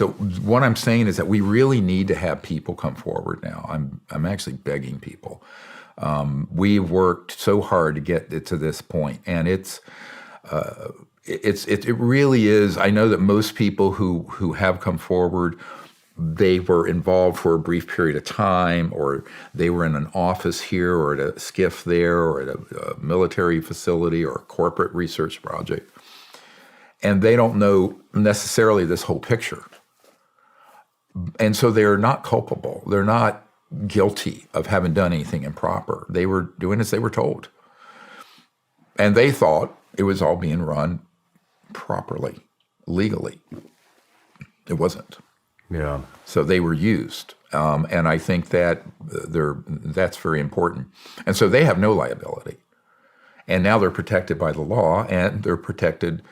So what I'm saying is that we really need to have people come forward now. I'm actually begging people. We've worked so hard to get it to this point, and it really is. I know that most people who have come forward, they were involved for a brief period of time, or they were in an office here, or at a SCIF there, or at a military facility, or a corporate research project, and they don't know necessarily this whole picture. And so they're not culpable. They're not guilty of having done anything improper. They were doing as they were told. And they thought it was all being run properly, legally. It wasn't. Yeah. So they were used. And I think that that's very important. And so they have no liability. And now they're protected by the law, and they're protected,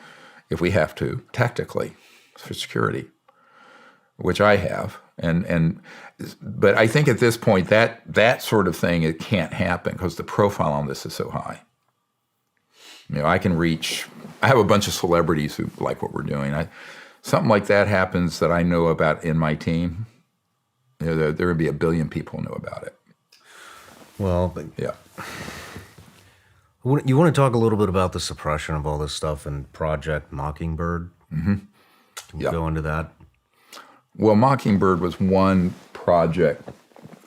if we have to, tactically for security, which I have. But I think at this point that sort of thing, it can't happen because the profile on this is so high. I have a bunch of celebrities who like what we're doing. Something like that happens that I know about in my team, there would be 1 billion people know about it. Well, yeah. You want to talk a little bit about the suppression of all this stuff in Project Mockingbird? Mm-hmm. Can we go into that? Well, Mockingbird was one project,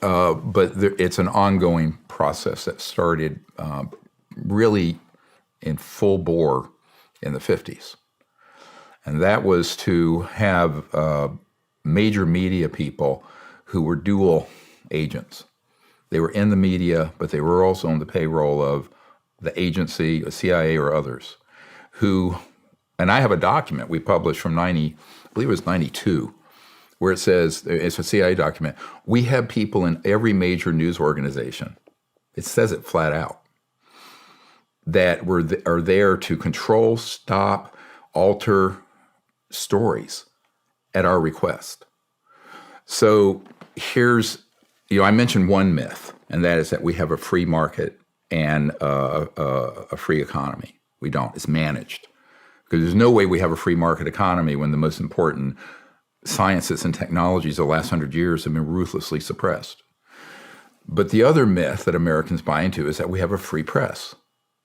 but it's an ongoing process that started really in full bore in the 50s. And that was to have major media people who were dual agents. They were in the media, but they were also on the payroll of the agency, the CIA, or others, and I have a document we published from I believe it was 92, where it says, it's a CIA document, we have people in every major news organization, it says it flat out, that are there to control, stop, alter stories at our request. So here's, I mentioned one myth, and that is that we have a free market and a free economy. We don't. It's managed. Because there's no way we have a free market economy when the most important sciences and technologies of the last 100 years have been ruthlessly suppressed. But the other myth that Americans buy into is that we have a free press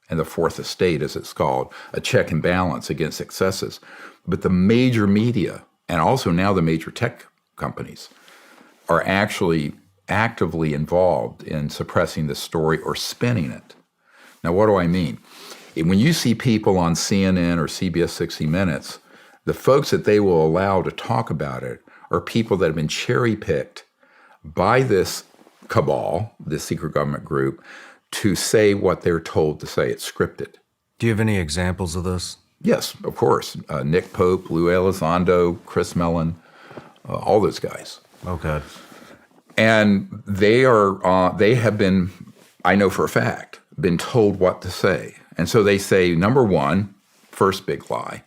and the fourth estate, as it's called, a check and balance against excesses. But the major media, and also now the major tech companies, are actually actively involved in suppressing the story or spinning it. Now, what do I mean? When you see people on CNN or CBS 60 Minutes, the folks that they will allow to talk about it are people that have been cherry-picked by this cabal, this secret government group, to say what they're told to say. It's scripted. Do you have any examples of this? Yes, of course. Nick Pope, Lou Elizondo, Chris Mellon, all those guys. Okay. And they have been, I know for a fact, been told what to say. And so they say, number one, first big lie,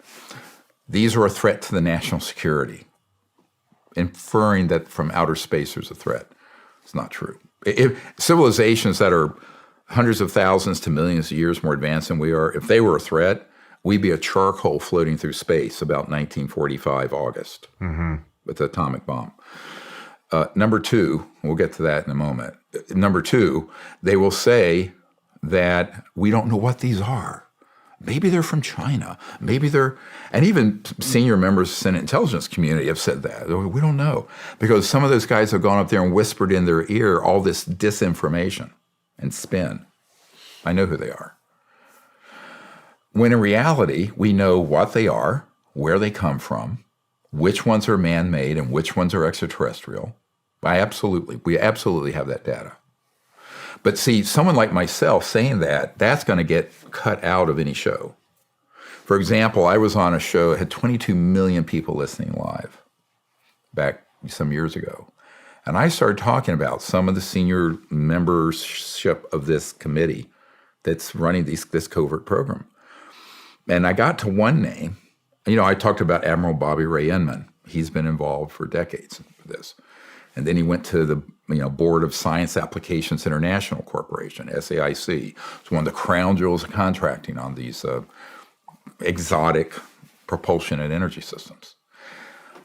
these are a threat to the national security, inferring that from outer space there's a threat. It's not true. Civilizations that are hundreds of thousands to millions of years more advanced than we are, if they were a threat, we'd be a charcoal floating through space about 1945 August with the atomic bomb. Number two, we'll get to that in a moment. Number two, they will say that we don't know what these are. Maybe they're from China. Maybe they're, and even senior members of the Senate intelligence community have said that. We don't know. Because some of those guys have gone up there and whispered in their ear all this disinformation and spin. I know who they are. When in reality, we know what they are, where they come from, which ones are man-made and which ones are extraterrestrial. We absolutely have that data. But see, someone like myself saying that, that's going to get cut out of any show. For example, I was on a show, it had 22 million people listening live back some years ago. And I started talking about some of the senior membership of this committee that's running this covert program. And I got to one name. I talked about Admiral Bobby Ray Inman. He's been involved for decades with this. And then he went to the Board of Science Applications International Corporation, SAIC. It's one of the crown jewels of contracting on these exotic propulsion and energy systems.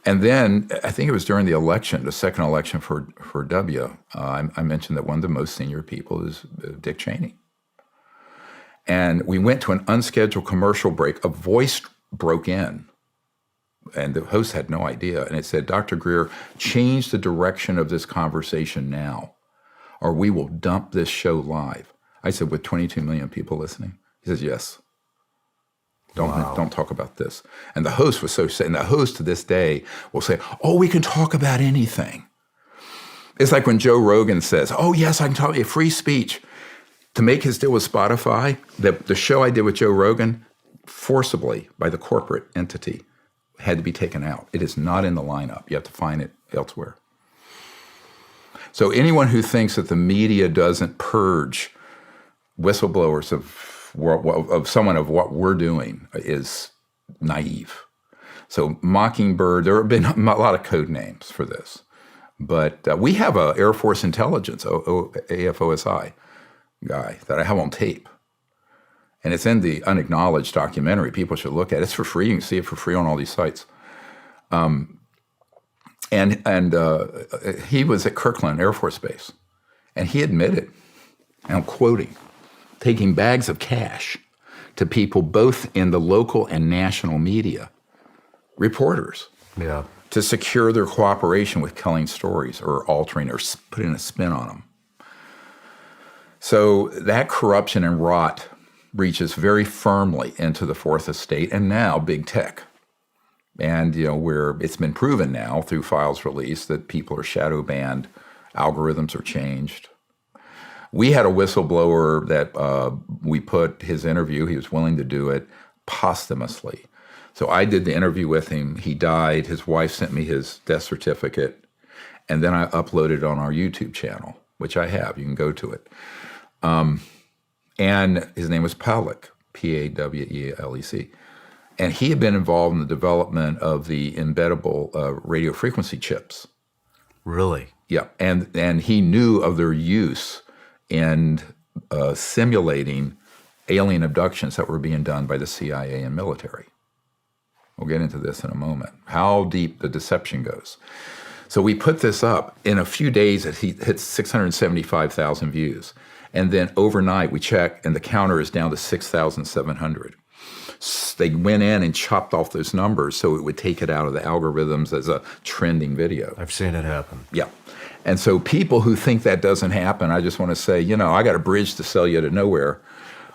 And then I think it was during the election, the second election for W, I mentioned that one of the most senior people is Dick Cheney. And we went to an unscheduled commercial break. A voice broke in, and the host had no idea. And it said, Dr. Greer, change the direction of this conversation now, or we will dump this show live. I said, with 22 million people listening? He says, yes. Don't talk about this. And the host was so sad. And the host to this day will say, oh, we can talk about anything. It's like when Joe Rogan says, oh, yes, I can talk free speech. To make his deal with Spotify, the show I did with Joe Rogan, forcibly by the corporate entity, had to be taken out. It is not in the lineup. You have to find it elsewhere. So anyone who thinks that the media doesn't purge whistleblowers of someone of what we're doing is naive. So Mockingbird, there have been a lot of code names for this, but we have a Air Force Intelligence, AFOSI guy that I have on tape, and it's in the unacknowledged documentary. People should look at it. It's for free. You can see it for free on all these sites. And he was at Kirkland Air Force Base, and he admitted, and I'm quoting, taking bags of cash to people both in the local and national media, reporters, to secure their cooperation with telling stories or altering or putting a spin on them. So that corruption and rot reaches very firmly into the Fourth Estate and now big tech. And where it's been proven now through files released that people are shadow banned, algorithms are changed. We had a whistleblower that we put his interview, he was willing to do it posthumously. So I did the interview with him. He died. His wife sent me his death certificate. And then I uploaded it on our YouTube channel, which I have. You can go to it. And his name was Pawlek, Pawelec. And he had been involved in the development of the embeddable radio frequency chips. Really? Yeah. And he knew of their use in simulating alien abductions that were being done by the CIA and military. We'll get into this in a moment, how deep the deception goes. So we put this up. In a few days, it hit 675,000 views. And then overnight, we check, and the counter is down to 6,700. They went in and chopped off those numbers so it would take it out of the algorithms as a trending video. I've seen it happen. Yeah. And so people who think that doesn't happen, I just want to say, I got a bridge to sell you to nowhere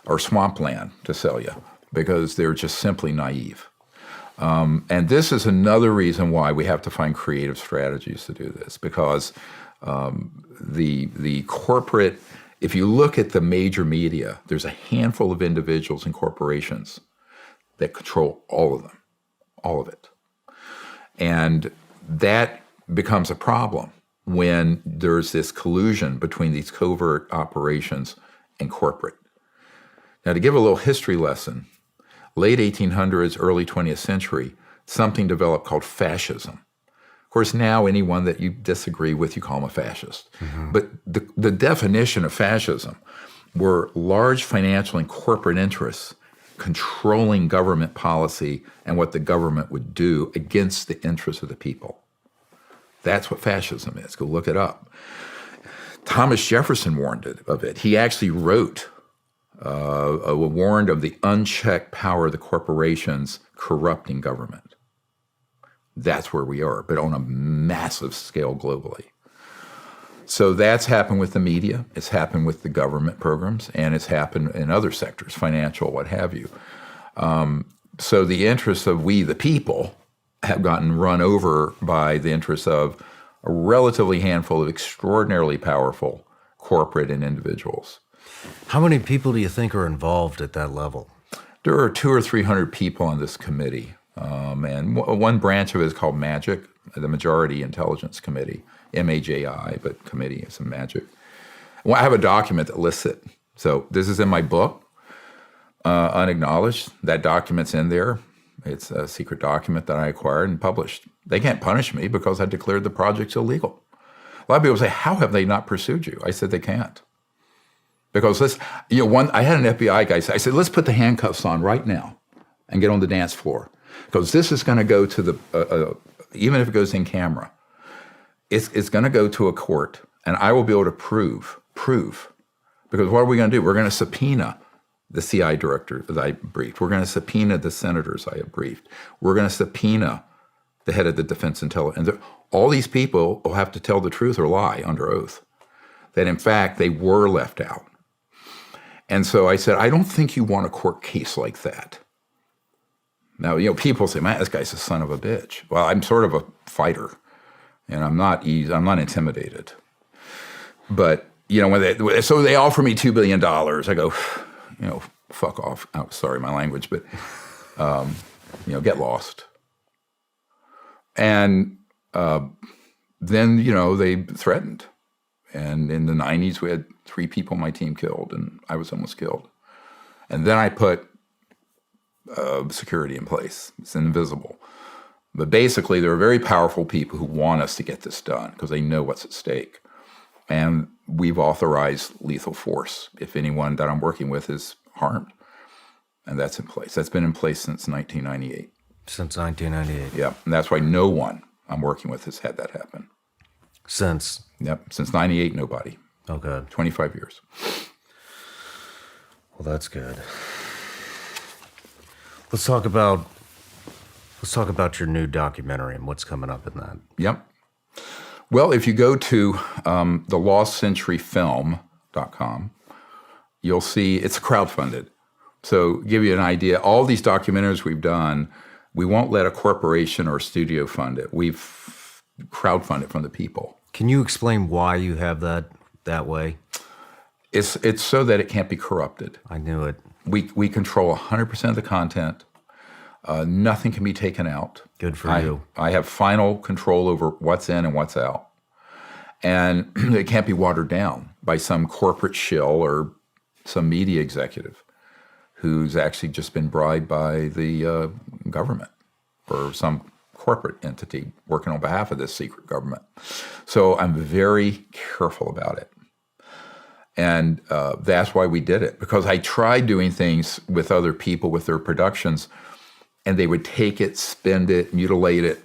or swampland to sell you because they're just simply naive. And this is another reason why we have to find creative strategies to do this, because the corporate, if you look at the major media, there's a handful of individuals and corporations that control all of them, all of it. And that becomes a problem when there's this collusion between these covert operations and corporate. Now, to give a little history lesson, late 1800s, early 20th century, something developed called fascism. Of course, now anyone that you disagree with, you call them a fascist. Mm-hmm. But the definition of fascism were large financial and corporate interests controlling government policy and what the government would do against the interests of the people. That's what fascism is. Go look it up. Thomas Jefferson warned of it. He actually wrote warned of the unchecked power of the corporations corrupting government. That's where we are, but on a massive scale globally. So that's happened with the media, it's happened with the government programs, and it's happened in other sectors, financial, what have you. So the interests of we, the people, have gotten run over by the interests of a relatively handful of extraordinarily powerful corporate and individuals. How many people do you think are involved at that level? There are 200 or 300 people on this committee. And one branch of it is called MAGIC, the Majority Intelligence Committee, MAJI, but committee is some MAGIC. Well, I have a document that lists it. So this is in my book, Unacknowledged. That document's in there. It's a secret document that I acquired and published. They can't punish me because I declared the project's illegal. A lot of people say, how have they not pursued you? I said, they can't. Because I had an FBI guy say, I said, let's put the handcuffs on right now and get on the dance floor. Because this is going to go to even if it goes in camera, it's going to go to a court, and I will be able to prove. Because what are we going to do? We're going to subpoena the CI director that I briefed. We're going to subpoena the senators I have briefed. We're going to subpoena the head of the Defense Intelligence. And all these people will have to tell the truth or lie under oath, that in fact they were left out. And so I said, I don't think you want a court case like that. Now, people say, man, this guy's a son of a bitch. Well, I'm sort of a fighter, and I'm not intimidated. But, so they offer me $2 billion. I go, fuck off. Oh, sorry, my language, but, get lost. And then, they threatened. And in the 90s, we had 3 people on my team killed, and I was almost killed. And then I put security in place. It's invisible. But basically, there are very powerful people who want us to get this done because they know what's at stake. And we've authorized lethal force if anyone that I'm working with is harmed. And that's in place. That's been in place since 1998. Since 1998. Yeah, and that's why no one I'm working with has had that happen. Since? Yep, since 98, nobody. Okay. 25 years. Well, that's good. Let's talk about your new documentary and what's coming up in that. Yep. Well, if you go to thelostcenturyfilm.com, you'll see it's crowdfunded. So give you an idea, all these documentaries we've done, we won't let a corporation or a studio fund it. We've crowdfunded from the people. Can you explain why you have that way? It's so that it can't be corrupted. I knew it. We control 100% of the content. Nothing can be taken out. Good for you. I have final control over what's in and what's out. And it can't be watered down by some corporate shill or some media executive who's actually just been bribed by the government or some corporate entity working on behalf of this secret government. So I'm very careful about it. And that's why we did it, because I tried doing things with other people with their productions, and they would take it, spend it, mutilate it.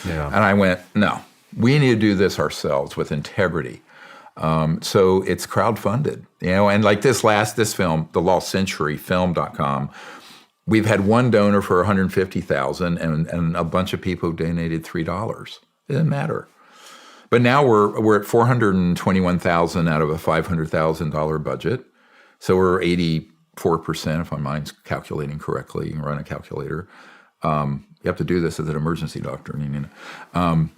Yeah. And I went, no, we need to do this ourselves with integrity. So it's crowdfunded, and like this film, the lostcenturyfilm.com, we've had one donor for $150,000 and a bunch of people who donated $3. It didn't matter. But now we're at $421,000 out of a $500,000 budget. So we're 84%, if my mind's calculating correctly. You can run a calculator. You have to do this as an emergency doctor. So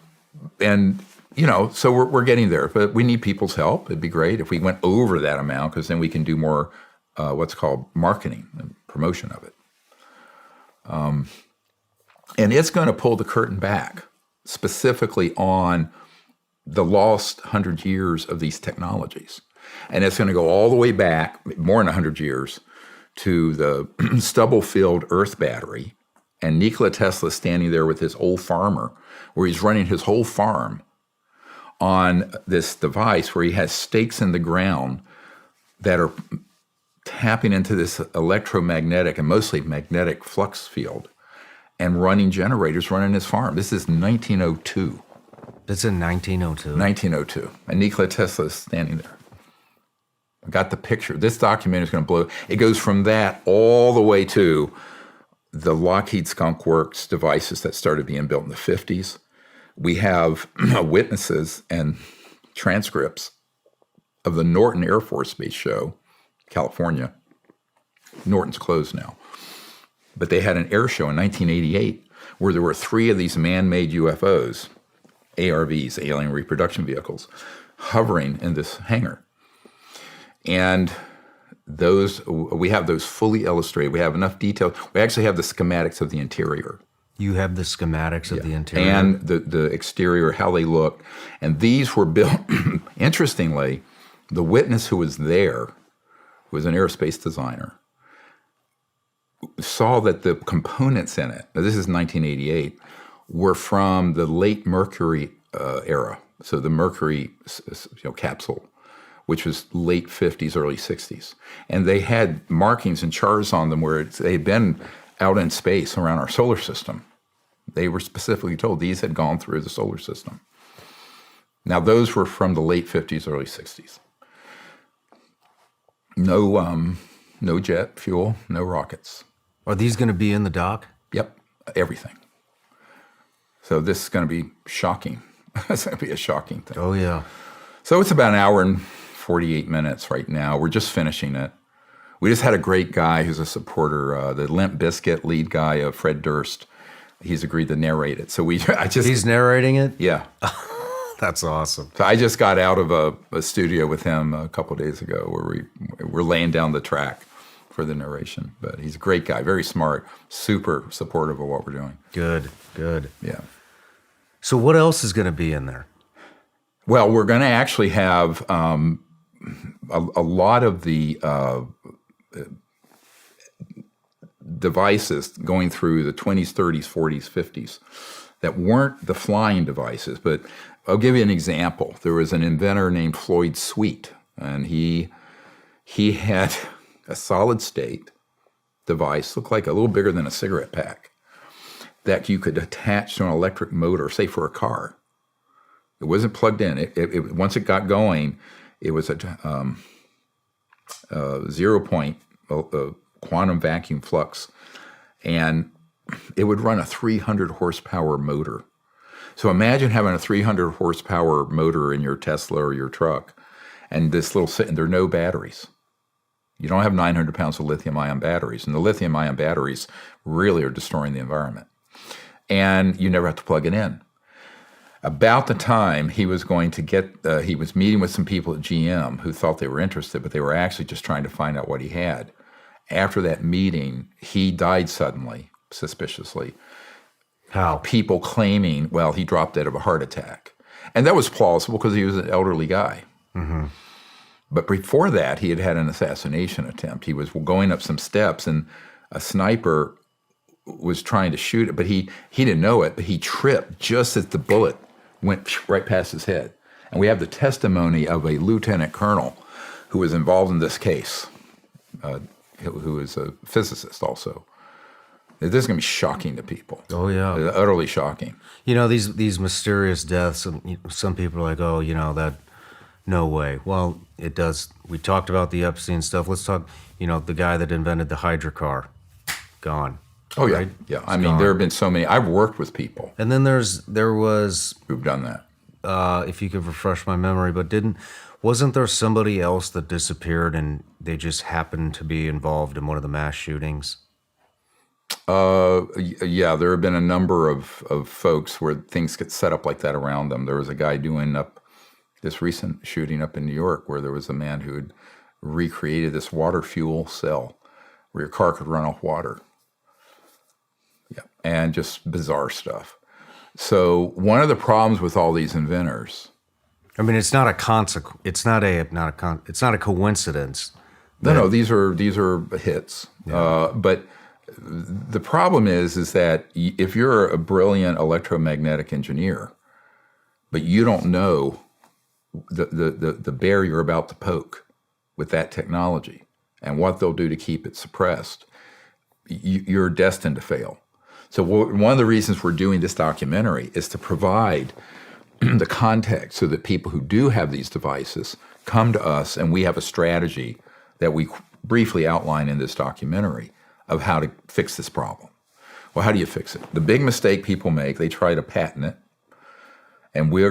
we're getting there. But we need people's help. It'd be great if we went over that amount, because then we can do more what's called marketing and promotion of it. And it's going to pull the curtain back, specifically on the lost 100 years of these technologies. And it's going to go all the way back, more than 100 years, to the Stubblefield Earth battery, and Nikola Tesla standing there with his old farmer, where he's running his whole farm on this device where he has stakes in the ground that are tapping into this electromagnetic and mostly magnetic flux field and running generators running his farm. This is 1902. That's in 1902? 1902. And Nikola Tesla is standing there. I got the picture. This documentary is going to blow. It goes from that all the way to the Lockheed Skunk Works devices that started being built in the 50s. We have witnesses and transcripts of the Norton Air Force Base show, California. Norton's closed now. But they had an air show in 1988 where there were 3 of these man-made UFOs, ARVs, alien reproduction vehicles, hovering in this hangar. And we have those fully illustrated. We have enough detail. We actually have the schematics of the interior. You have the schematics of the interior? And the exterior, how they look. And these were built, interestingly, the witness who was there, who was an aerospace designer, saw that the components in it, now this is 1988, were from the late Mercury era. So the Mercury capsule, which was late 50s, early 60s. And they had markings and charts on them where they had been out in space around our solar system. They were specifically told these had gone through the solar system. Now, those were from the late 50s, early 60s. No jet fuel, no rockets. Are these going to be in the dock? Yep, everything. So this is going to be shocking. It's going to be a shocking thing. Oh, yeah. So it's about an hour and 48 minutes right now. We're just finishing it. We just had a great guy who's a supporter, the Limp Bizkit lead guy, Fred Durst. He's agreed to narrate it. So He's narrating it? Yeah. That's awesome. So I just got out of a studio with him a couple of days ago where we're laying down the track for the narration. But he's a great guy, very smart, super supportive of what we're doing. Good. Yeah. So what else is going to be in there? Well, we're going to actually have a lot of the devices going through the 20s, 30s, 40s, 50s that weren't the flying devices. But I'll give you an example. There was an inventor named Floyd Sweet, and he had a solid state device, looked like a little bigger than a cigarette pack, that you could attach to an electric motor, say for a car. It wasn't plugged in. It once it got going, it was a 0 point quantum vacuum flux, and it would run a 300 horsepower motor. So imagine having a 300 horsepower motor in your Tesla or your truck, and this little there are no batteries. You don't have 900 pounds of lithium-ion batteries, and the lithium-ion batteries really are destroying the environment. And you never have to plug it in. About the time he was going to get, he was meeting with some people at GM who thought they were interested, but they were actually just trying to find out what he had. After that meeting, he died suddenly, suspiciously. How? People claiming, well, he dropped dead of a heart attack. And that was plausible because he was an elderly guy. Mm-hmm. But before that, he had an assassination attempt. He was going up some steps, and a sniper was trying to shoot it, but he didn't know it, but he tripped just as the bullet went right past his head. And we have the testimony of a lieutenant colonel who was involved in this case, who is a physicist also. This is going to be shocking to people. Oh, yeah. Utterly shocking. You know, these mysterious deaths, some people are like, oh, that, no way. Well, it does. We talked about the Epstein stuff. Let's talk, the guy that invented the Hydra car, gone. Oh, yeah. Right? Yeah. I mean, there have been so many. I've worked with people. And then there was... who've done that. If you could refresh my memory, but wasn't there somebody else that disappeared and they just happened to be involved in one of the mass shootings? Yeah, there have been a number of folks where things get set up like that around them. There was a guy doing this recent shooting up in New York where there was a man who had recreated this water fuel cell where your car could run off water. Yeah, and just bizarre stuff. So one of the problems with all these inventors, I mean, it's not a coincidence. No, these are hits. Yeah. But the problem is that if you're a brilliant electromagnetic engineer, but you don't know the bear you're about to poke with that technology and what they'll do to keep it suppressed, you're destined to fail. So one of the reasons we're doing this documentary is to provide the context so that people who do have these devices come to us, and we have a strategy that we briefly outline in this documentary of how to fix this problem. Well, how do you fix it? The big mistake people make, they try to patent it, and we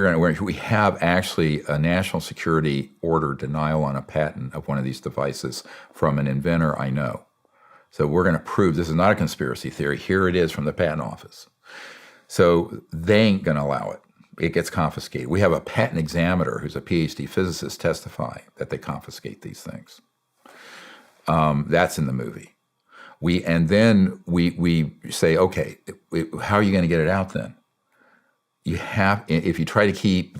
have actually a national security order denial on a patent of one of these devices from an inventor I know. So we're going to prove this is not a conspiracy theory. Here it is from the patent office. So they ain't going to allow it. It gets confiscated. We have a patent examiner who's a PhD physicist testify that they confiscate these things. That's in the movie. Then we say, okay, how are you going to get it out then? If you try to keep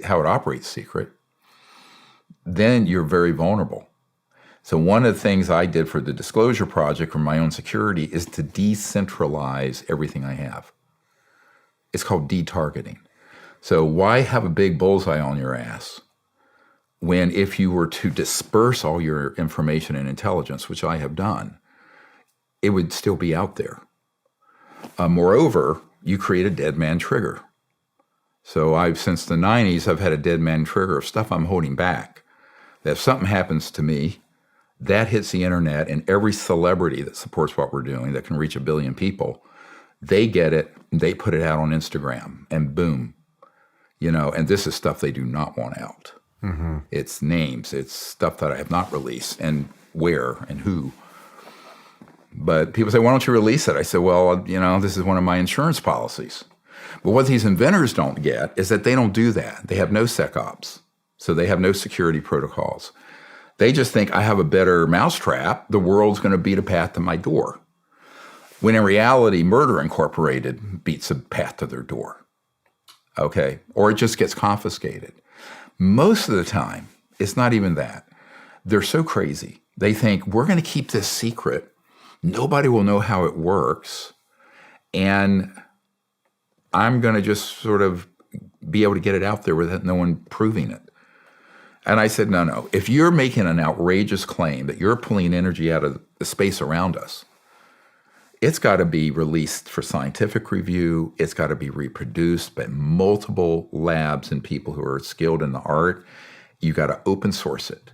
how it operates secret, then you're very vulnerable. So one of the things I did for the Disclosure Project for my own security is to decentralize everything I have. It's called detargeting. So why have a big bullseye on your ass when if you were to disperse all your information and intelligence, which I have done, it would still be out there. Moreover, you create a dead man trigger. So since the 90s, I've had a dead man trigger of stuff I'm holding back. That if something happens to me, that hits the internet, and every celebrity that supports what we're doing that can reach 1 billion people, they get it, they put it out on Instagram, and boom. And this is stuff they do not want out. Mm-hmm. It's names, it's stuff that I have not released, and where and who. But people say, why don't you release it? I said, well, this is one of my insurance policies. But what these inventors don't get is that they don't do that. They have no SecOps, so they have no security protocols. They just think, I have a better mousetrap, the world's going to beat a path to my door. When in reality, Murder Incorporated beats a path to their door. Okay? Or it just gets confiscated. Most of the time, it's not even that. They're so crazy. They think, we're going to keep this secret. Nobody will know how it works. And I'm going to just sort of be able to get it out there without no one proving it. And I said, no. If you're making an outrageous claim that you're pulling energy out of the space around us, it's got to be released for scientific review. It's got to be reproduced by multiple labs and people who are skilled in the art. You got to open source it.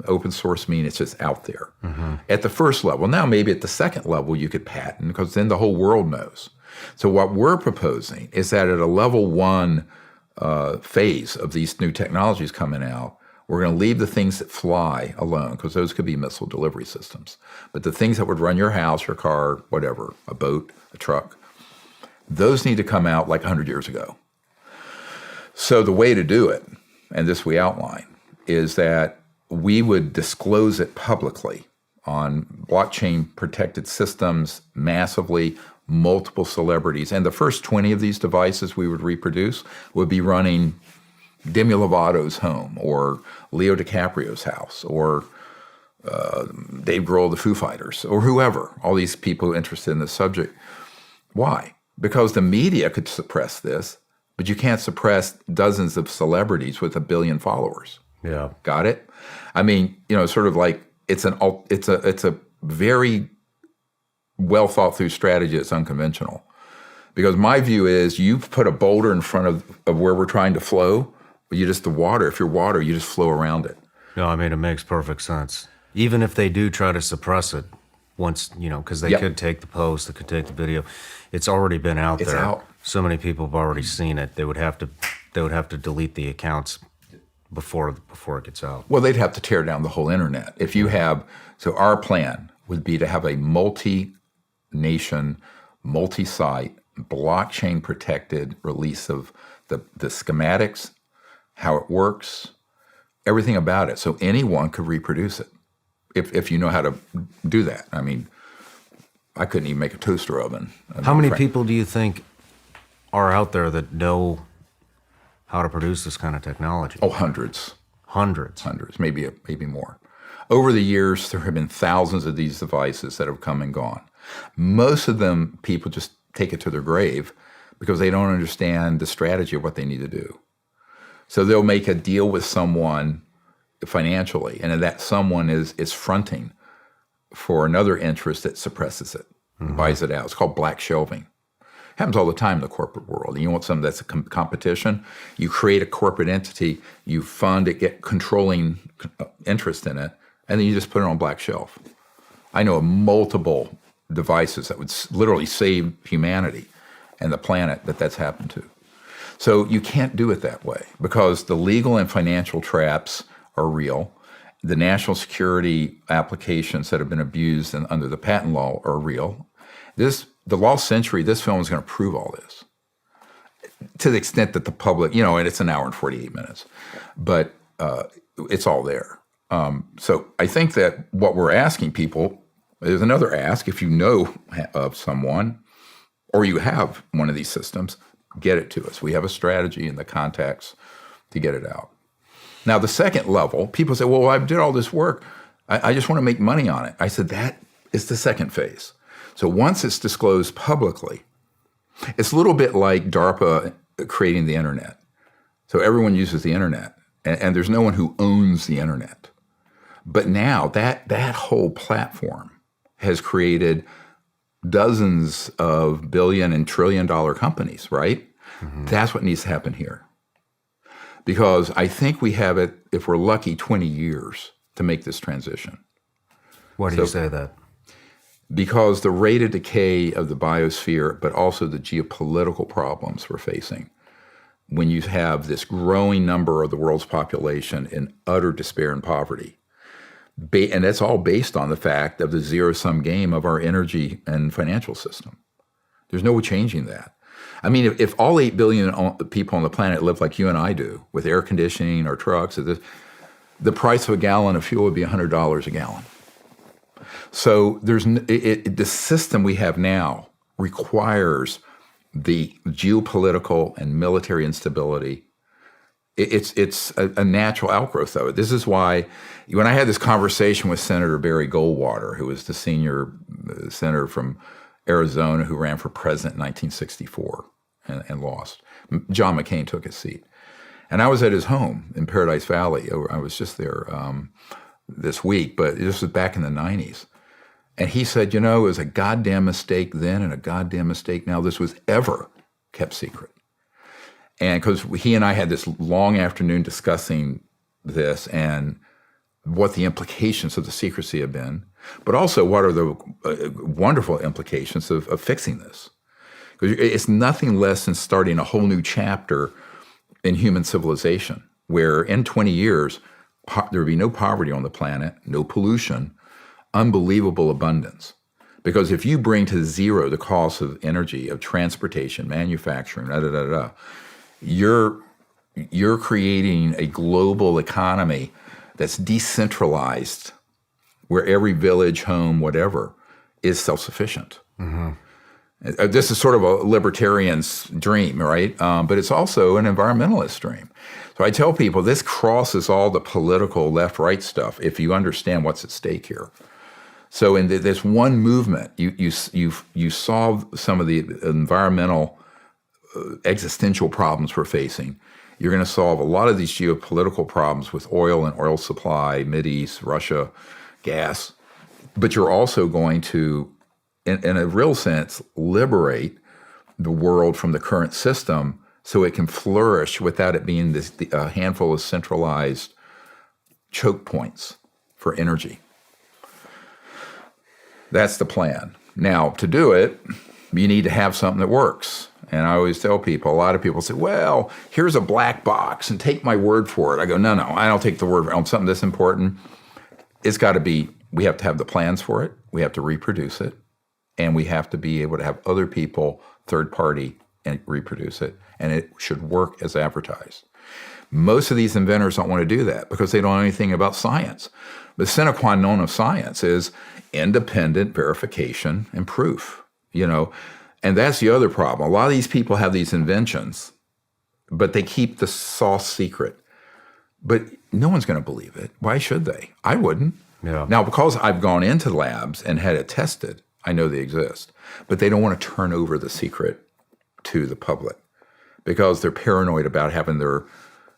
Open source means it's just out there. Mm-hmm. At the first level. Now maybe at the second level you could patent, because then the whole world knows. So what we're proposing is that at a level 1 phase of these new technologies coming out, we're going to leave the things that fly alone, because those could be missile delivery systems. But the things that would run your house, your car, whatever, a boat, a truck, those need to come out like 100 years ago. So the way to do it, and this we outline, is that we would disclose it publicly on blockchain protected systems massively, multiple celebrities. And the first 20 of these devices we would reproduce would be running Demi Lovato's home, or Leo DiCaprio's house, or Dave Grohl, the Foo Fighters, or whoever, all these people interested in this subject. Why? Because the media could suppress this, but you can't suppress dozens of celebrities with 1 billion followers. Yeah. Got it? I mean, sort of like it's a very well thought through strategy that's unconventional. Because my view is, you put a boulder in front of where we're trying to flow, but if you're water, you just flow around it. No, I mean, it makes perfect sense. Even if they do try to suppress it once, because they could take the post, they could take the video. It's already been out there. Out. So many people have already seen it. They would have to delete the accounts before it gets out. Well, they'd have to tear down the whole internet. If you have, so our plan would be to have a multi-nation, multi-site, blockchain-protected release of the schematics, how it works, everything about it, so anyone could reproduce it, if you know how to do that. I mean, I couldn't even make a toaster oven. How many people do you think are out there that know how to produce this kind of technology? Oh, hundreds. Hundreds, maybe more. Over the years, there have been thousands of these devices that have come and gone. Most of them, people just take it to their grave because they don't understand the strategy of what they need to do. So they'll make a deal with someone financially, and that someone is fronting for another interest that suppresses it, buys it out. It's called black shelving. Happens all the time in the corporate world. And you want something that's a competition, you create a corporate entity, you fund it, get controlling interest in it, and then you just put it on black shelf. I know of multiple devices that would literally save humanity and the planet that's happened to. So you can't do it that way, because the legal and financial traps are real. The national security applications that have been abused under the patent law are real. The Lost Century, this film is going to prove all this, to the extent that the public, and it's an hour and 48 minutes, but it's all there. So I think that what we're asking people, there's another ask: if you know of someone or you have one of these systems, get it to us. We have a strategy and the contacts to get it out. Now, the second level, people say, well, I did all this work. I just want to make money on it. I said, that is the second phase. So once it's disclosed publicly, it's a little bit like DARPA creating the internet. So everyone uses the internet, and there's no one who owns the internet. But now that whole platform has created dozens of billion and trillion-dollar companies, right? That's what needs to happen here. Because I think we have it, if we're lucky, 20 years to make this transition. Why do you say that? Because the rate of decay of the biosphere, but also the geopolitical problems we're facing, when you have this growing number of the world's population in utter despair and poverty, and that's all based on the fact of the zero-sum game of our energy and financial system. There's no changing that. I mean, if all 8 billion people on the planet live like you and I do, with air conditioning or trucks, the price of a gallon of fuel would be $100 a gallon. So the system we have now requires the geopolitical and military instability. It's a natural outgrowth of it. This is why when I had this conversation with Senator Barry Goldwater, who was the senior senator from Arizona who ran for president in 1964 and lost, John McCain took his seat. And I was at his home in Paradise Valley. I was just there this week, but this was back in the 90s. And he said, it was a goddamn mistake then and a goddamn mistake now. This was ever kept secret. And because he and I had this long afternoon discussing this and what the implications of the secrecy have been, but also what are the wonderful implications of fixing this. Because it's nothing less than starting a whole new chapter in human civilization, where in 20 years, there will be no poverty on the planet, no pollution, unbelievable abundance. Because if you bring to zero the cost of energy, of transportation, manufacturing, you're creating a global economy that's decentralized, where every village, home, whatever, is self-sufficient. This is sort of a libertarian's dream, right? But it's also an environmentalist dream. So I tell people this crosses all the political left-right stuff if you understand what's at stake here. So in this one movement, you solve some of the environmental existential problems we're facing. You're going to solve a lot of these geopolitical problems with oil and oil supply, Mideast, Russia, gas. But you're also going to, in a real sense, liberate the world from the current system so it can flourish without it being a handful of centralized choke points for energy. That's the plan. Now, to do it, you need to have something that works. And I always tell people, a lot of people say, well, here's a black box and take my word for it. I go, no, I don't take the word on something this important. It's got to be, we have to have the plans for it. We have to reproduce it. And we have to be able to have other people, third party, and reproduce it. And it should work as advertised. Most of these inventors don't want to do that because they don't know anything about science. The sine qua non of science is independent verification and proof, And that's the other problem. A lot of these people have these inventions, but they keep the sauce secret. But no one's going to believe it. Why should they? I wouldn't. Yeah. Now, because I've gone into labs and had it tested, I know they exist. But they don't want to turn over the secret to the public because they're paranoid about having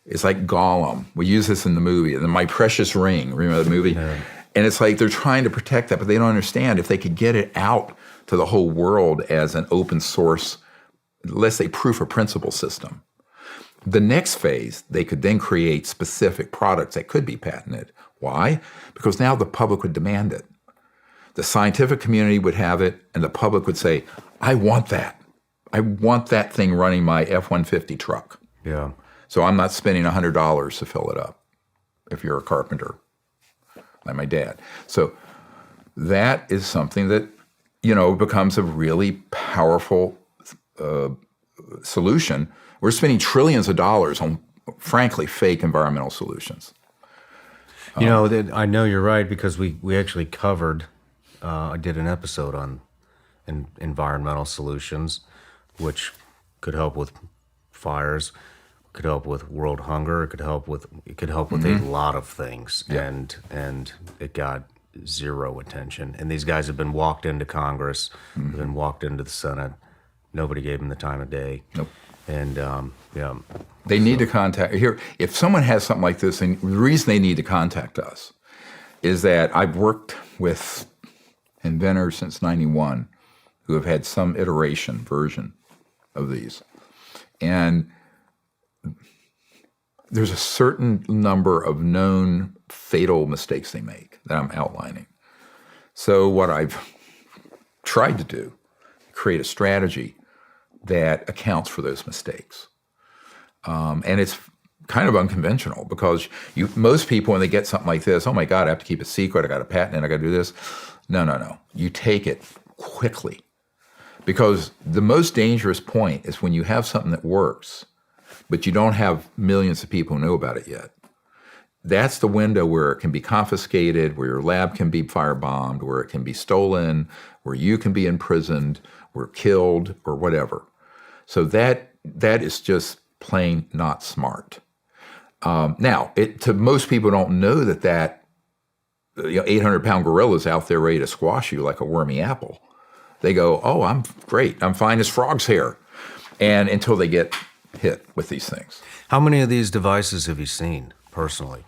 it's like Gollum. We use this in the movie, and My Precious Ring, remember the movie? Yeah. And it's like they're trying to protect that, but they don't understand if they could get it out to the whole world as an open source, let's say proof of principle system. The next phase, they could then create specific products that could be patented. Why? Because now the public would demand it. The scientific community would have it, and the public would say, I want that. I want that thing running my F-150 truck. Yeah. So I'm not spending $100 to fill it up if you're a carpenter, like my dad. So that is something that, becomes a really powerful solution. We're spending trillions of dollars on, frankly, fake environmental solutions. I know you're right because we actually covered, I did an episode on environmental solutions, which could help with fires, could help with world hunger, it could help with a lot of things, yeah. and it got zero attention. And these guys have been walked into Congress, have been walked into the Senate. Nobody gave them the time of day. Nope. And they need to contact here. If someone has something like this, and the reason they need to contact us is that I've worked with inventors since '91 who have had some version of these. And there's a certain number of known fatal mistakes they make that I'm outlining. So what I've tried to do, create a strategy that accounts for those mistakes. And it's kind of unconventional because most people, when they get something like this, oh my God, I have to keep it secret, I got to patent it, I got to do this. No. You take it quickly. Because the most dangerous point is when you have something that works, but you don't have millions of people who know about it yet. That's the window where it can be confiscated, where your lab can be firebombed, where it can be stolen, where you can be imprisoned, or killed, or whatever. So that is just plain not smart. Now, to most people don't know that 800-pound gorilla's out there ready to squash you like a wormy apple. They go, oh, I'm great. I'm fine as frog's hair. And until they get hit with these things. How many of these devices have you seen personally?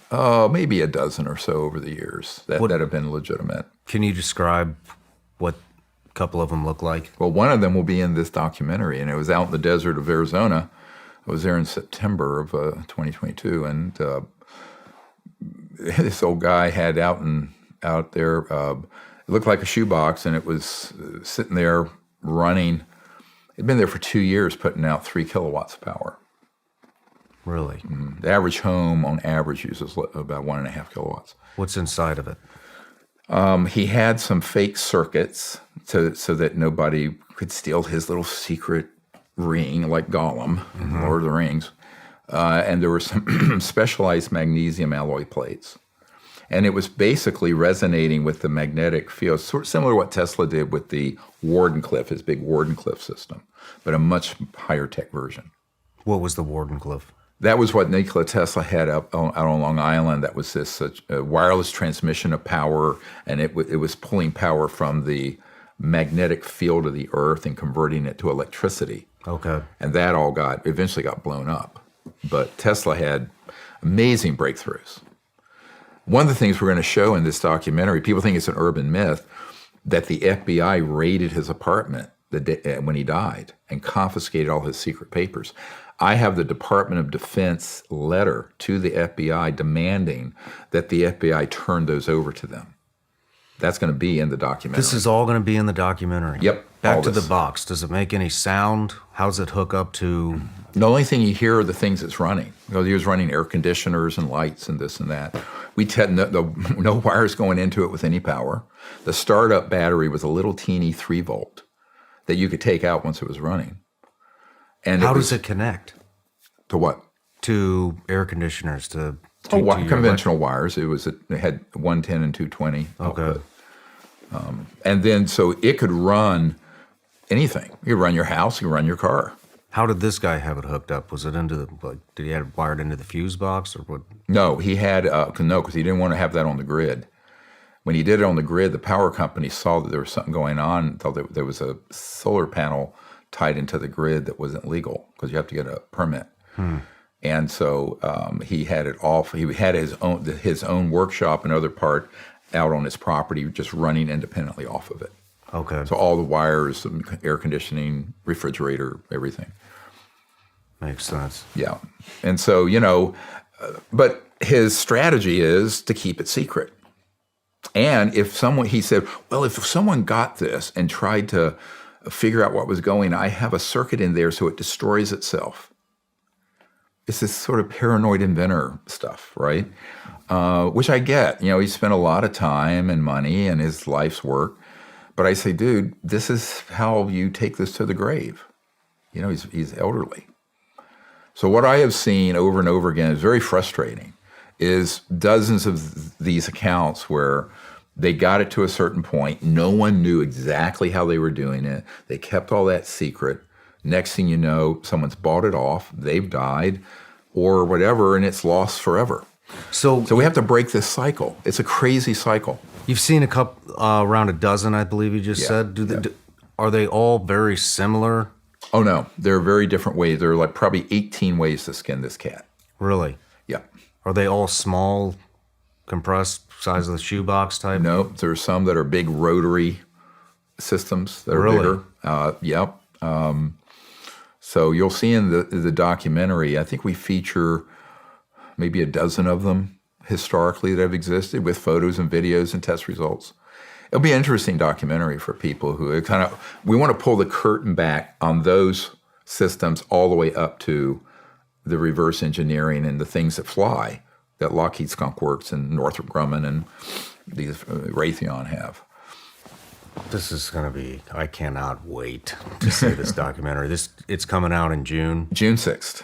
Maybe a dozen or so over the years that have been legitimate. Can you describe what a couple of them look like? Well, one of them will be in this documentary, and it was out in the desert of Arizona. I was there in September of 2022, and this old guy had out there, it looked like a shoebox, and it was sitting there running. It'd been there for 2 years, putting out 3 kilowatts of power. Really? The average home, on average, uses about 1.5 kilowatts. What's inside of it? He had some fake circuits so that nobody could steal his little secret ring, like Gollum, Lord of the Rings. And there were some specialized magnesium alloy plates. And it was basically resonating with the magnetic field, sort of similar to what Tesla did with the Wardenclyffe, his big Wardenclyffe system, but a much higher tech version. What was the Wardenclyffe? That was what Nikola Tesla had out on Long Island. That was this wireless transmission of power, and it was pulling power from the magnetic field of the Earth and converting it to electricity. Okay. And that all eventually got blown up. But Tesla had amazing breakthroughs. One of the things we're going to show in this documentary, people think it's an urban myth, that the FBI raided his apartment when he died and confiscated all his secret papers. I have the Department of Defense letter to the FBI demanding that the FBI turn those over to them. That's going to be in the documentary. This is all going to be in the documentary? Yep. Back to the box. Does it make any sound? How does it hook up to... The only thing you hear are the things it's running. He was running air conditioners and lights and this and that. We had no wires going into it with any power. The startup battery was a little teeny 3-volt that you could take out once it was running. And how does it connect? To what? To air conditioners, to conventional wires. It had 110 and 220. Okay. Output. And then so it could run anything. You could run your house, you could run your car. How did this guy have it hooked up? Was it did he have it wired into the fuse box or what? No, he had, because he didn't want to have that on the grid. When he did it on the grid, the power company saw that there was something going on, thought that there was a solar panel tied into the grid that wasn't legal because you have to get a permit. And so he had it off. He had his own workshop and other part out on his property, just running independently off of it. Okay. So all the wires, air conditioning, refrigerator, everything. Makes sense. Yeah. And so, but his strategy is to keep it secret. And he said, well, if someone got this and tried to figure out what was going on, I have a circuit in there so it destroys itself. It's this sort of paranoid inventor stuff, right? Which I get. He spent a lot of time and money and his life's work. But I say, dude, this is how you take this to the grave. He's elderly. So what I have seen over and over again is very frustrating, is dozens of these accounts where they got it to a certain point. No one knew exactly how they were doing it. They kept all that secret. Next thing you know, someone's bought it off, they've died, or whatever, and it's lost forever. So we have to break this cycle. It's a crazy cycle. You've seen around a dozen, I believe you just said. Are they all very similar? Oh, no. There are very different ways. There are like probably 18 ways to skin this cat. Really? Yeah. Are they all small, compressed, size of the shoebox type? No. There are some that are big rotary systems that are Really? bigger. Yep. So you'll see in the documentary, I think we feature maybe a dozen of them historically that have existed with photos and videos and test results. It'll be an interesting documentary for people who we want to pull the curtain back on those systems all the way up to the reverse engineering and the things that fly that Lockheed Skunk Works and Northrop Grumman and these Raytheon have. This is going to be, I cannot wait to see this documentary. It's coming out in June. June 6th.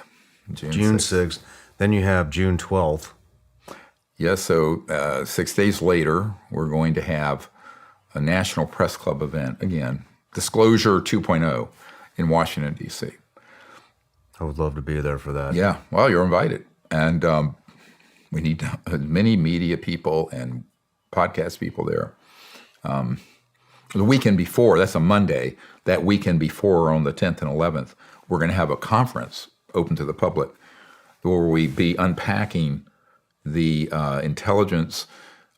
June 6th. Then you have June 12th. Yes, so 6 days later, we're going to have a National Press Club event, again, Disclosure 2.0 in Washington, D.C. I would love to be there for that. Yeah, well, you're invited. And we need as many media people and podcast people there. The weekend before, that's a Monday, that weekend before on the 10th and 11th, we're going to have a conference open to the public where we be unpacking the intelligence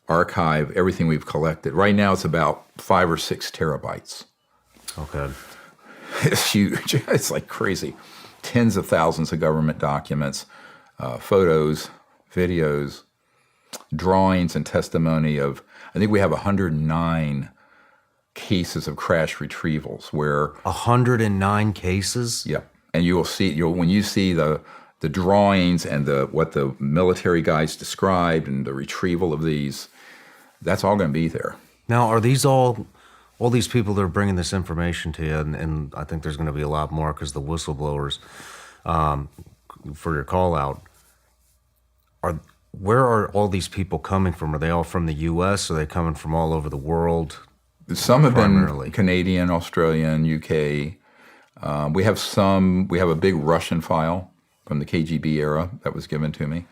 archive, everything we've collected. Right now it's about 5 or 6 terabytes. Okay. It's huge. It's like crazy. Tens of thousands of government documents, photos, videos, drawings, and testimony of, I think we have 109 cases of crash retrievals where 109 cases? Yep. And you will see, when you see the drawings and what the military guys described and the retrieval of these, that's all going to be there. Now, are these all these people that are bringing this information to you, and I think there's going to be a lot more because the whistleblowers for your call out, where are all these people coming from? Are they all from the U.S.? Are they coming from all over the world? Some have primarily been Canadian, Australian, UK. We have a big Russian file from the KGB era that was given to me.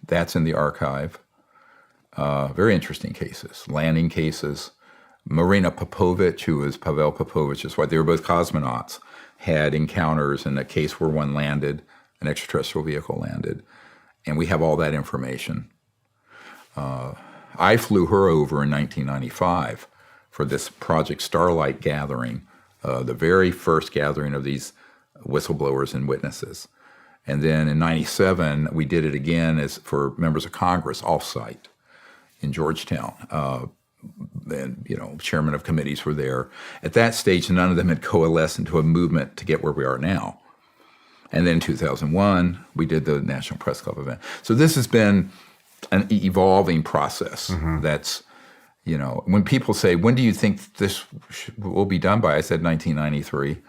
That's in the archive. Very interesting cases, landing cases. Marina Popovich, who was Pavel Popovich's wife, they were both cosmonauts, had encounters in a case where one landed, an extraterrestrial vehicle landed. And we have all that information. I flew her over in 1995 for this Project Starlight gathering, the very first gathering of these whistleblowers and witnesses. And then in 97, we did it again as for members of Congress off-site in Georgetown. And, chairman of committees were there. At that stage, none of them had coalesced into a movement to get where we are now. And then in 2001, we did the National Press Club event. So this has been an evolving process. That's, when people say, when do you think this will be done by? I said 1993.